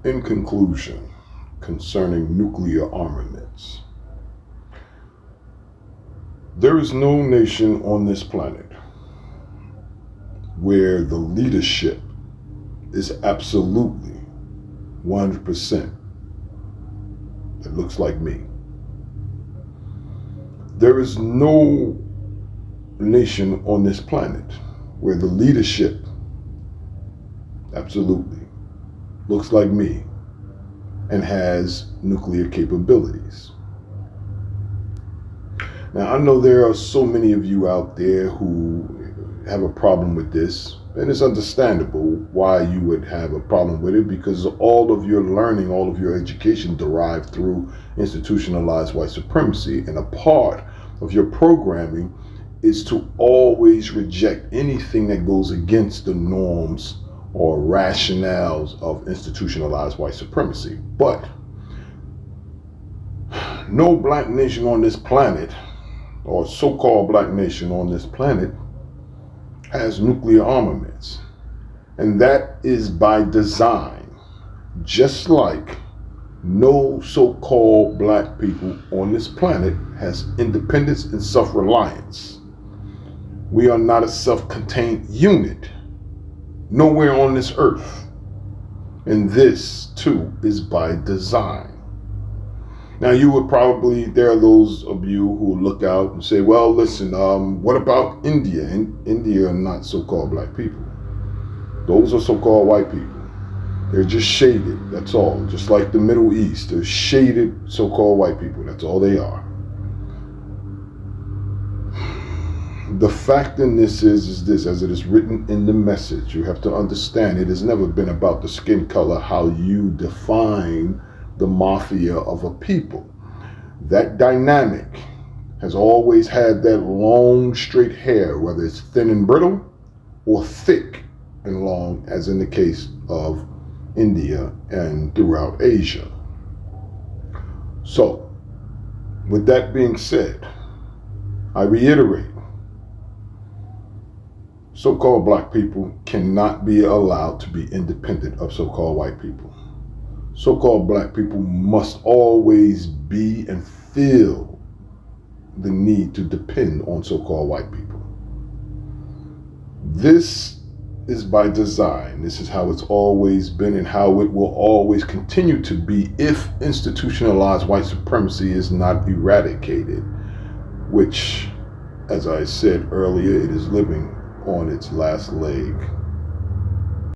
In conclusion, concerning nuclear armaments, there is no nation on this planet where the leadership is absolutely 100% that looks like me. There is no nation on this planet where the leadership absolutely looks like me and has nuclear capabilities. Now, I know there are so many of you out there who have a problem with this, and it's understandable why you would have a problem with it, because all of your learning, all of your education derived through institutionalized white supremacy, and a part of your programming is to always reject anything that goes against the norms or rationales of institutionalized white supremacy. But no black nation on this planet, or so-called black nation on this planet, has nuclear armaments. And that is by design. Just like no so-called black people on this planet has independence and self-reliance. We are not a self-contained unit nowhere on this earth. And this, too, is by design. Now, you would probably, there are those of you who look out and say, well, listen, what about India? India are not so-called black people. Those are so-called white people. They're just shaded, that's all. Just like the Middle East, they're shaded so-called white people. That's all they are. The fact in this is this, as it is written in the message, you have to understand it has never been about the skin color, how you define the mafia of a people. That dynamic has always had that long, straight hair, whether it's thin and brittle or thick and long, as in the case of India and throughout Asia. So, with that being said, I reiterate, so-called black people cannot be allowed to be independent of so-called white people. So-called black people must always be and feel the need to depend on so-called white people. This is by design. This is how it's always been and how it will always continue to be if institutionalized white supremacy is not eradicated, which, as I said earlier, it is living on its last leg.